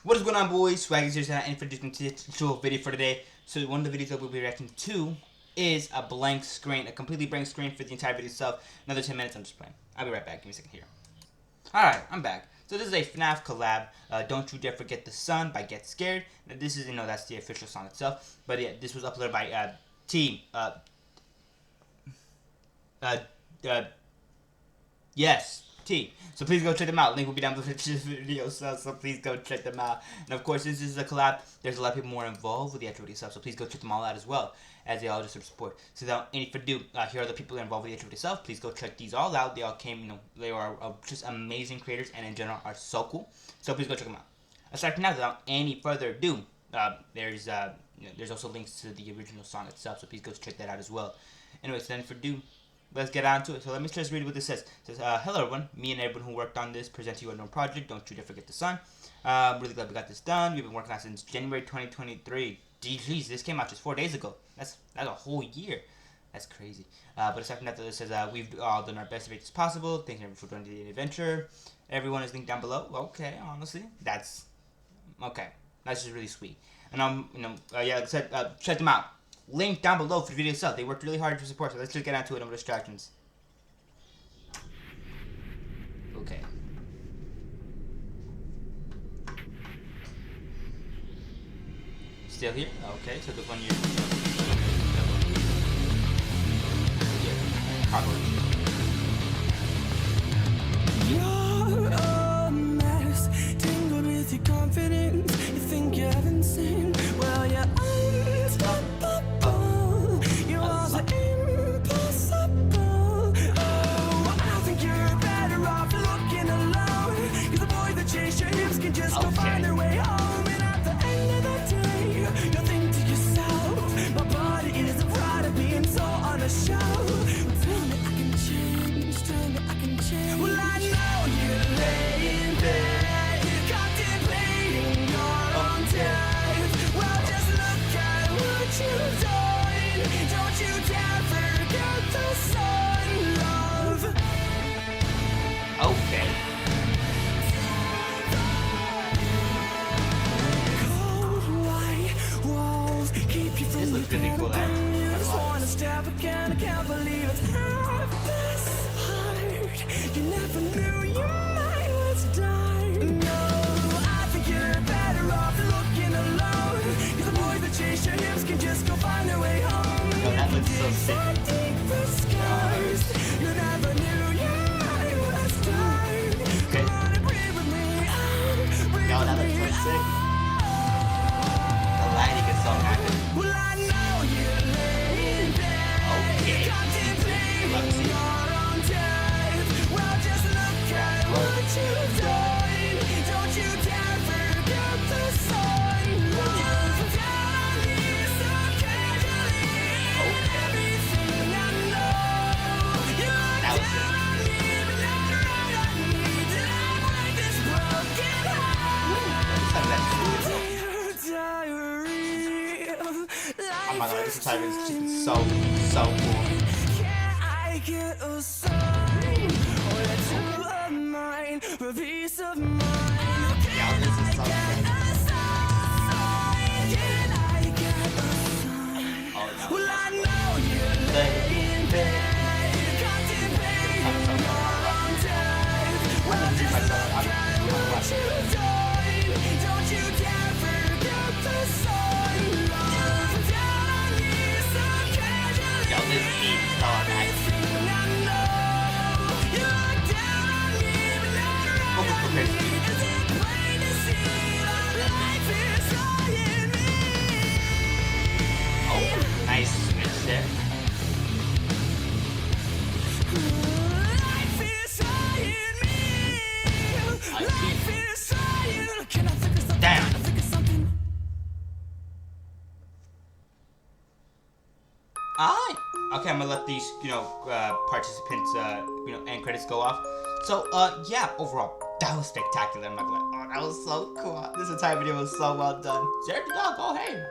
What is going on, boys? Swaggy here, and introducing to the video for today. So one of the videos that we'll be reacting to is a blank screen, a completely blank screen for the entire video itself. Another 10 minutes, I'm just playing. I'll be right back. Give me a second here. Alright, I'm back. So this is a FNAF collab, Don't You Dare Forget the Sun by 𝐂𝐻𝐋𝐿. Now this is, that's the official song itself. But yeah, this was uploaded by Team, yes, T. So please go check them out. Link will be down below this video, so please go check them out. And of course, since this is a collab, there's a lot of people more involved with the actual video itself, so please go check them all out as well, as they all deserve support. So without any further ado, here are the people that are involved with the actual video itself. Please go check these all out. They all came, they are just amazing creators, and in general are so cool. So please go check them out. Aside from that, without any further ado, there's also links to the original song itself, so please go check that out as well. Anyways, then for ado, let's get on to it. So let me just read what this says. It says, hello everyone, me and everyone who worked on this present to you a new project, Don't You Dare Forget the Sun. Really glad we got this done. We've been working on it since January 2023. Jeez, this came out just 4 days ago. That's a whole year. That's crazy. But aside from that, it says, we've all done our best to make this possible. Thank you for joining the adventure. Everyone is linked down below. Okay, honestly, that's okay. That's just really sweet. And yeah, like I said, check them out. Link down below for the video itself. They worked really hard for support, so let's just get into it. No more distractions. Okay. Still here? Okay, so the one you're... You're a mess, tangled with your confidence. You think you're insane. Well, you're unstoppable. You are the impossible. Oh, I think you're better off looking alone. You're the boy that chase your hips can just go find their way home. And at the end of the day, you'll think to yourself, my body is a product being so on a show. Tell me I can change, tell me I can change. Well, I know you lay in bed, contemplating your own death. Well, just look at what you've done. Don't you dare forget the sun, love. Okay. Cold white walls keep you from This looks really cool, actually. just wanna step again, I can't believe it's half this hard. You never knew you might let's die. No, I think you're better off looking alone. You're the boy that chase your hips can just go find their way home. Yo, that looks so sick. Deeper scars. You never knew you might let's die. Okay. Come on and breathe with me. Yo, that looks so sick. The lighting is so active. Well, I know you lay in bed, Okay. contemplating Love to see it. your own death. Well, just look at what you've done. Don't you dare forget the sun, love. Tell me so casually, everything I know. You That was tell me, but not right on me. Did I break this broken heart? Dear diary of life. Oh my god, this entire video is just so cool. Can I get a sign or a two of mine for peace of mind? Yeah, this is so sick. Can I get a sign? Oh, no. Well, I know you lay in bed, contemplating your own death. Well, just look at what you've done. Don't you dare forget the sun, love. Tell me so casually. Yo, this beat is so nice. Focus for Chris. Oh, nice switch there. Damn. Alright. Okay, I'm gonna let these, participants, end credits go off. So, yeah, overall, that was spectacular. I'm not gonna, that was so cool. This entire video was so well done. Sarah the dog, oh hey.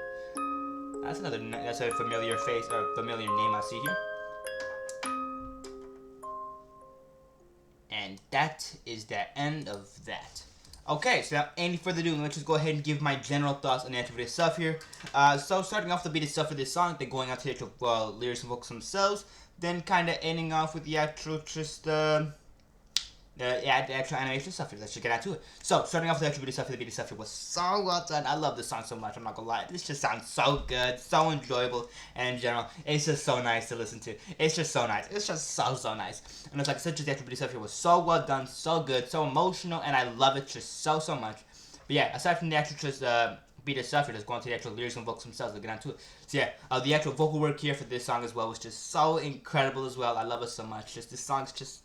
That's a familiar face, or familiar name I see here. And that is the end of that. Okay, so without any further ado, let's just go ahead and give my general thoughts on the actual video stuff here. So starting off the beat stuff for this song, then going out to the actual lyrics and vocals themselves, then kind of ending off with the actual the actual animation stuff here. Let's just get out to it. So, starting off with the actual video stuff, the video stuff here was so well done. I love this song so much, I'm not gonna lie. This just sounds so good, so enjoyable, and in general, it's just so nice to listen to. It's just so nice. It's just so nice. And it's like I said, just the actual video stuff here was so well done, so good, so emotional, and I love it just so much. But yeah, aside from the actual beat stuff here, let's go on to the actual lyrics and vocals themselves. Let's get on to it. So yeah, the actual vocal work here for this song as well was just so incredible as well. I love it so much. Just this song's just...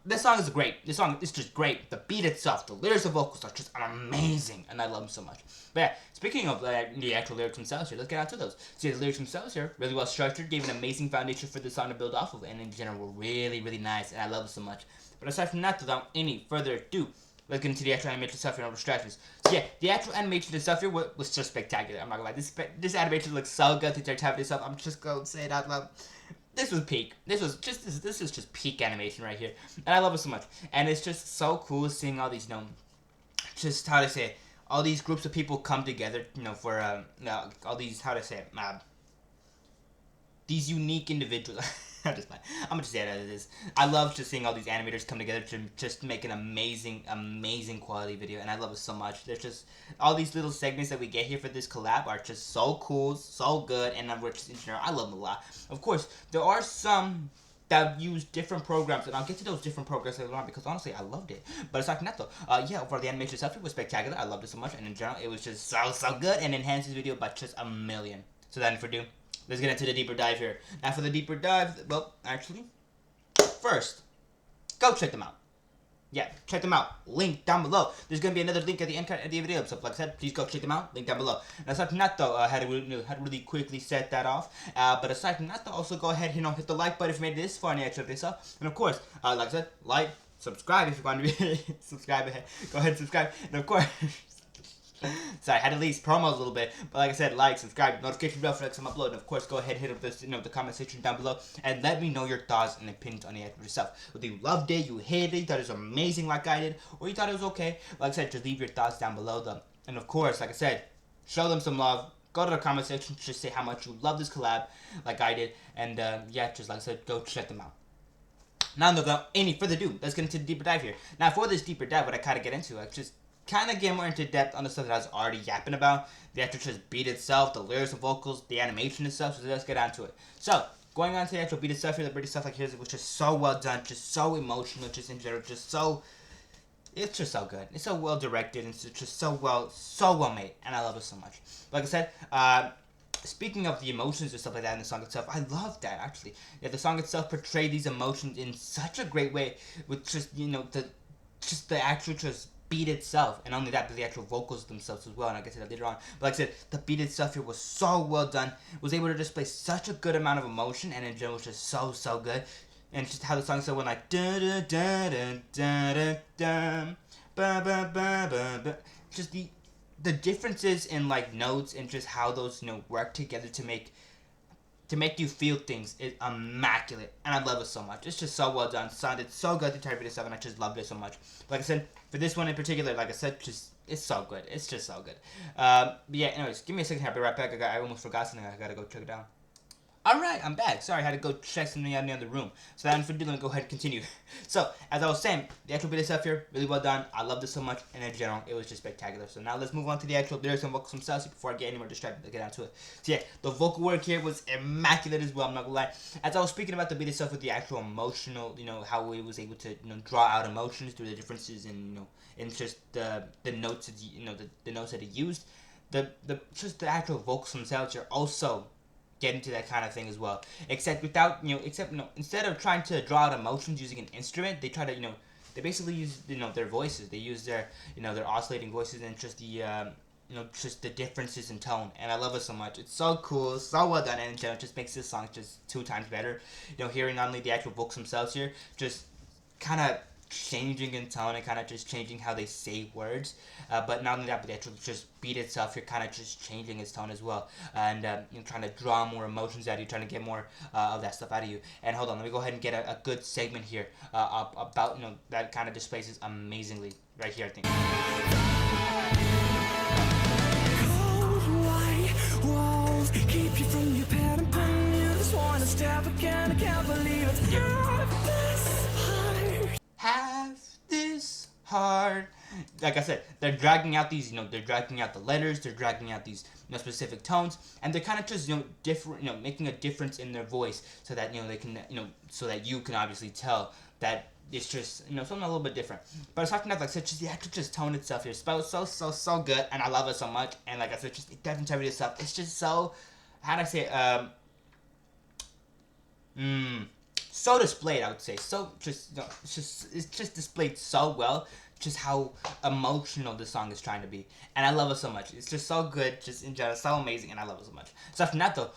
this song is great. This song is just great. The beat itself, the lyrics and vocals are just amazing, and I love them so much. But yeah, speaking of the actual lyrics themselves here, let's get out to those. So yeah, the lyrics themselves here, really well structured, gave an amazing foundation for the song to build off of, and in general, were really nice, and I love it so much. But aside from that, without any further ado, let's get into the actual animation stuff here and no distractions. So yeah, the actual animation stuff here was just spectacular. I'm not gonna lie, this animation looks so good. The entire time this up, I'm just gonna say it out loud. This was peak. This is just peak animation right here, and I love it so much. And it's just so cool seeing all these, just how to say it, all these groups of people come together, for all these, how to say it, these unique individuals. I'm gonna just say it as it is. I love just seeing all these animators come together to just make an amazing quality video, and I love it so much. There's just all these little segments that we get here for this collab are just so cool, so good, and we're just in general, I love them a lot. Of course, there are some that use different programs, and I'll get to those different programs later on because honestly, I loved it. But aside from that though, yeah, overall the animation itself, it was spectacular. I loved it so much, and in general, it was just so good and enhanced this video by just a million. So without any further ado, let's get into the deeper dive here. Now for the deeper dive, well, actually, first, go check them out. Yeah, check them out. Link down below. There's going to be another link at the end of the video. So like I said, please go check them out. Link down below. And aside from that though, I had to really quickly set that off. But aside from that though, also go ahead, hit the like button if you made it this far in the actual video stuff. And of course, like I said, like, subscribe if you want to be subscribe ahead. Go ahead and subscribe. And of course, sorry, I had to leave promos a little bit, but like I said, like, subscribe, notification bell for next time I upload, and of course, go ahead and hit up this, the comment section down below, and let me know your thoughts and opinions on the actor yourself. Whether you loved it, you hated it, you thought it was amazing like I did, or you thought it was okay, like I said, just leave your thoughts down below though. And of course, like I said, show them some love. Go to the comment section, just say how much you love this collab, like I did, and yeah, just like I said, go check them out. Now, without any further ado, let's get into the deeper dive here. Now, for this deeper dive, what I kind of get into, I just kind of get more into depth on the stuff that I was already yapping about. The actual just beat itself, the lyrics and vocals, the animation itself, so let's get on to it. So, going on to the actual beat stuff here, the British stuff like here, which is so well done, just so emotional, just in general, just so, it's just so good. It's so well directed, and it's just so well made, and I love it so much. Like I said, speaking of the emotions and stuff like that in the song itself, I love that actually. Yeah, the song itself portrayed these emotions in such a great way, with just, the actual just beat itself, and only that, but the actual vocals themselves as well, and I'll get to that later on. But like I said, the beat itself here was so well done, was able to display such a good amount of emotion, and in general was just so good. And just how the song still went like da da da da da da da ba ba ba ba ba. Just the differences in like notes and just how those work together to make you feel things is immaculate, and I love it so much. It's just so well done, sounded so good the entire video stuff, and I just loved it so much. Like I said, for this one in particular, like I said, it's so good. It's just so good. But yeah, anyways, give me a second here. I'll be right back. I almost forgot something. I gotta go check it out. Alright, I'm back. Sorry, I had to go check something out in the other room. So without further ado, let me go ahead and continue. So, as I was saying, the actual video stuff here, really well done. I loved it so much, and in general, it was just spectacular. So now let's move on to the actual lyrics and vocals themselves before I get any more distracted. Let's get down to it. So yeah, the vocal work here was immaculate as well, I'm not gonna lie. As I was speaking about the video stuff with the actual emotional, how it was able to, draw out emotions through the differences in, in just the notes, the notes that it used. Just the actual vocals themselves are also get into that kind of thing as well, except without instead of trying to draw out emotions using an instrument, they try to they basically use their voices. They use their their oscillating voices, and just the just the differences in tone, and I love it so much. It's so cool, so well done, and in general, it just makes this song just 2 times better. Hearing not only the actual vocals themselves here, just kind of changing in tone and kind of just changing how they say words. But not only that, but the actual just beat itself, you're kind of just changing its tone as well, and you're trying to draw more emotions out of you, trying to get more of that stuff out of you. And hold on, let me go ahead and get a good segment here about, you know, that kind of displays this amazingly right here, I think. Cold white walls keep you from your pad and pen. You just wanna step again. I can't believe it's half this hard. Have this hard. Like I said, they're dragging out these, you know, they're dragging out the letters, they're dragging out these, you know, specific tones, and they're kind of just, you know, different, you know, making a difference in their voice, so that, you know, they can, you know, so that you can obviously tell that it's just, you know, something a little bit different. But aside from that, like I said, just the actual just tone itself here, spelled so good, and I love it so much. And like I said, just the integrity itself, it's just so, how do I say it, so displayed, I would say. So just, you know, it's just displayed so well, just how emotional this song is trying to be, and I love it so much. It's just so good, just in general, so amazing, and I love it so much. So after that though,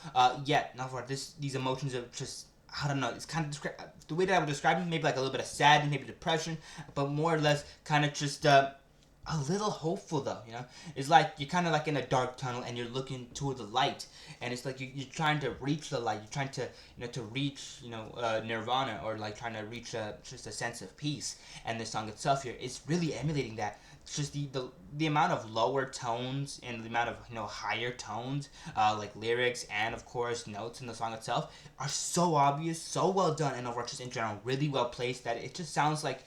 now for these emotions are just, I don't know, it's kind of the way that I would describe it, maybe like a little bit of sadness, maybe depression, but more or less kind of just a little hopeful though, you know. It's like you're kind of like in a dark tunnel and you're looking toward the light, and it's like you're trying to reach the light. You're trying to, you know, to reach, you know, nirvana, or like trying to reach just a sense of peace. And the song itself here is really emulating that. It's just the amount of lower tones and the amount of, you know, higher tones, like lyrics and of course notes in the song itself are so obvious, so well done, and overall just in general really well placed, that it just sounds like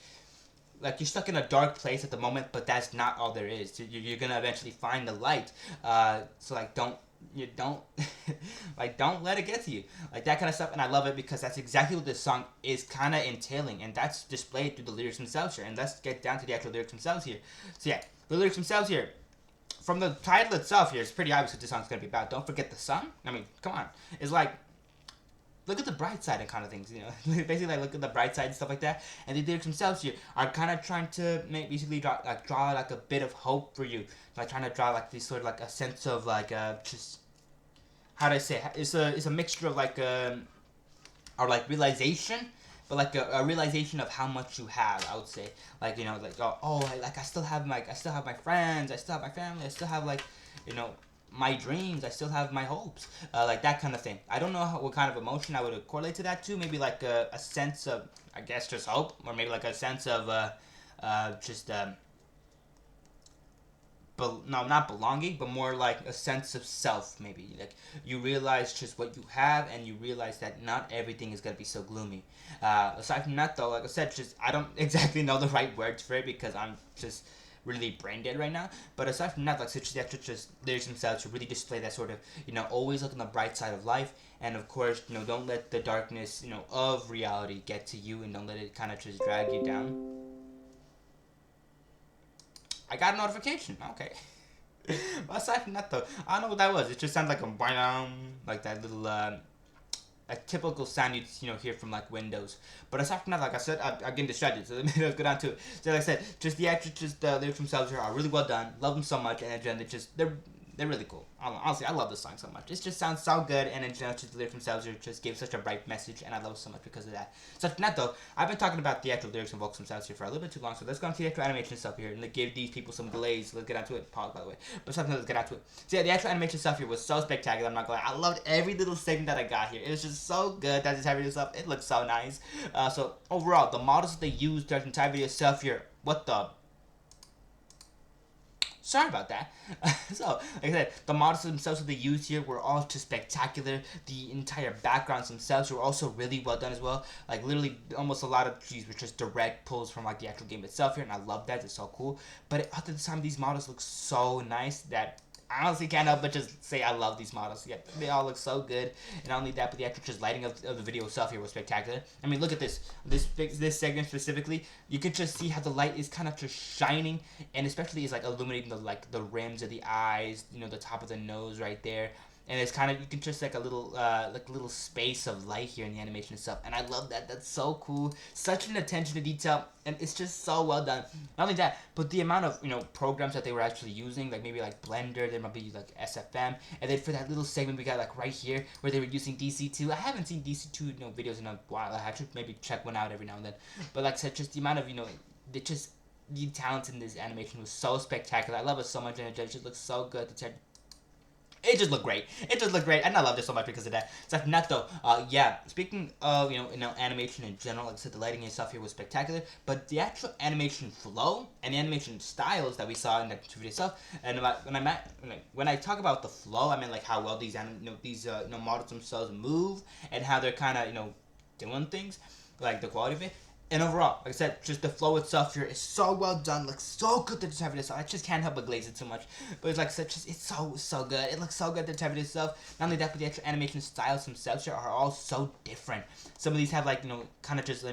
you're stuck in a dark place at the moment, but that's not all there is. You're gonna eventually find the light. So like don't like don't let it get to you, like that kind of stuff. And I love it because that's exactly what this song is kind of entailing, and that's displayed through the lyrics themselves here. And let's get down to the actual lyrics themselves here. So yeah, the lyrics themselves here, from the title itself here, it's pretty obvious what this song's gonna be about. Don't forget the sun. I mean, come on. It's like, look at the bright side and kind of things, you know. Basically, like, look at the bright side and stuff like that. And the lyrics themselves here are kind of trying to basically draw like a bit of hope for you, like trying to draw like this sort of like a sense of like just, how do I say it? It's a mixture of like or like realization, but like a realization of how much you have, I would say. Like, you know, like like I still have my friends, I still have my family, I still have, like, you know, my dreams, I still have my hopes, like that kind of thing. I don't know what kind of emotion I would correlate to that to. Maybe like a sense of, I guess, just hope, or maybe like a sense of just no, not belonging, but more like a sense of self. Maybe like you realize just what you have, and you realize that not everything is gonna be so gloomy. Aside from that though, like I said, just I don't exactly know the right words for it because I'm just really brain dead right now. But aside from that, like such the extra just lyrics themselves to really display that sort of, you know, always look on the bright side of life, and of course, you know, don't let the darkness, you know, of reality get to you, and don't let it kind of just drag you down. I got a notification. Okay. But aside from that though, I don't know what that was. It just sounds like a like that little a typical sound you'd, you know, hear from like Windows. But aside from that, like I said, I'm getting distracted, so let's go down to it. So like I said, just the actual lyrics themselves here are really well done. Love them so much, and again, they're really cool. Honestly, I love this song so much. It just sounds so good, and in general, just the lyrics themselves here just gave such a bright message, and I love it so much because of that. So from that though, I've been talking about the actual lyrics and vocals themselves here for a little bit too long, so let's go into the actual animation stuff here, and let's give these people some delays. Let's get onto it. Pause, by the way. But something, let's get onto it. So yeah, the actual animation stuff here was so spectacular. I'm not gonna lie. I loved every little segment that I got here. It was just so good. That entire video stuff, it looks so nice. So overall, the models that they used throughout the entire video stuff here, what the... Sorry about that. So, like I said, the models themselves that they used here were all just spectacular. The entire backgrounds themselves were also really well done as well. Like, literally, almost a lot of these were just direct pulls from, like, the actual game itself here, and I love that. It's so cool. But at the time, these models look so nice that I honestly can't help but just say I love these models. Yeah, they all look so good. And not only that, but the actual just lighting of the video itself here was spectacular. I mean, look at this. This segment specifically, you can just see how the light is kind of just shining, and especially is like illuminating the rims of the eyes, you know, the top of the nose right there. and it's kind of, you can just like a little space of light here in the animation and stuff, and I love that. That's so cool. Such an attention to detail, and it's just so well done. Not only that, but the amount of programs that they were actually using, like maybe like Blender, there might be like SFM, and then for that little segment we got like right here where they were using DC2. I haven't seen DC2 videos in a while. I should maybe check one out every now and then. But like I said, just the amount of the talent in this animation was so spectacular. I love it so much, and it just looks so good. It just looked great. It just looked great, and I loved it so much because of that. So after that though, yeah. Speaking of animation in general, like I said, the lighting and stuff here was spectacular. But the actual animation flow and the animation styles that we saw in the video itself, and when I talk about the flow, I mean like how well these models themselves move and how they're kind of doing things, like the quality of it. And overall, like I said, just the flow itself here is so well done, looks so good to the type of this. I just can't help but glaze it too much. But it's like I said, it's so good. It looks so good to the type of itself. Not only that, but the actual animation styles themselves here are all so different. Some of these have like kind of just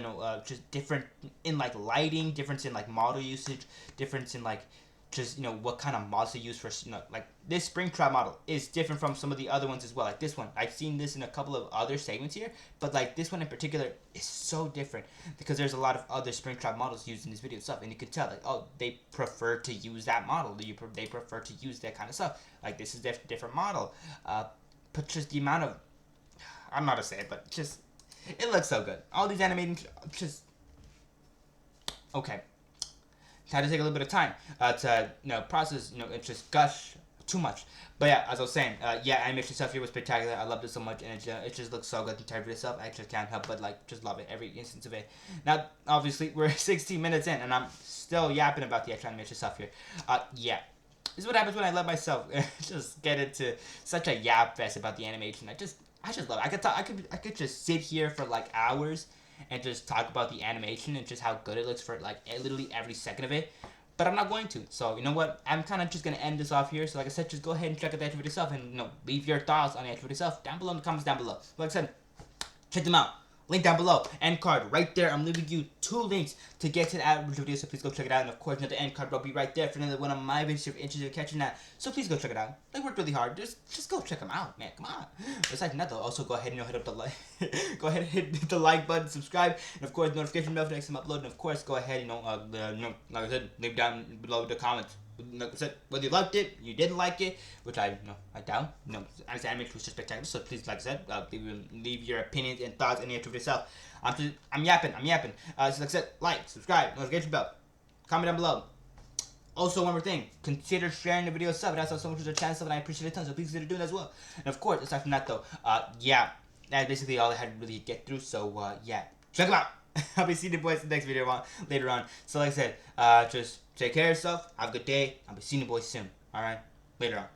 just different in like lighting, difference in like model usage, difference in like just what kind of models they use for like this Springtrap model is different from some of the other ones as well. Like this one, I've seen this in a couple of other segments here, but like this one in particular is so different because there's a lot of other Springtrap models used in this video and stuff, and you can tell like, oh, they prefer to use that model. They prefer to use that kind of stuff. Like this is different model, but just the amount of, I don't know how to say it, but just it looks so good. All these animating just okay. Had to take a little bit of time to process, and just gush too much. But yeah, as I was saying, yeah, animation stuff here was spectacular. I loved it so much, and it just looks so good in terms of itself. I just can't help but like just love it, every instance of it. Now, obviously, we're 16 minutes in, and I'm still yapping about the actual animation stuff here. Yeah. This is what happens when I let myself just get into such a yap fest about the animation. I just love it. I could just sit here for like hours and just talk about the animation and just how good it looks for like literally every second of it. But I'm not going to. So you know what? I'm kind of just going to end this off here. So like I said, just go ahead and check out the actual video itself and leave your thoughts on the actual video itself down below in the comments down below. Like I said, check them out. Link down below. End card right there. I'm leaving you 2 links to get to the actual video, so please go check it out. And of course, the end card will be right there for another one of my videos if you're interested in catching that. So please go check it out. They worked really hard. Just go check them out, man. Come on. Besides that, though, also go ahead and hit up the like, go ahead and hit the like button, subscribe, and of course, notification bell for next time I upload. And of course, go ahead, like I said, leave down below the comments. Like I said, whether you liked it, you didn't like it, which I doubt. This animation was just spectacular. So please, like I said, leave your opinions and thoughts on the actual video itself. I'm yapping. So like I said, like, subscribe, notification bell, comment down below. Also, one more thing, consider sharing the video itself. That's so much to the channel stuff, and I appreciate it a ton. So please consider doing that as well. And of course, aside from that though, yeah, that's basically all I had to really get through. So yeah, check them out. I'll be seeing you boys in the next video later on. So like I said, just take care of yourself. Have a good day. I'll be seeing you boys soon. Alright? Later on.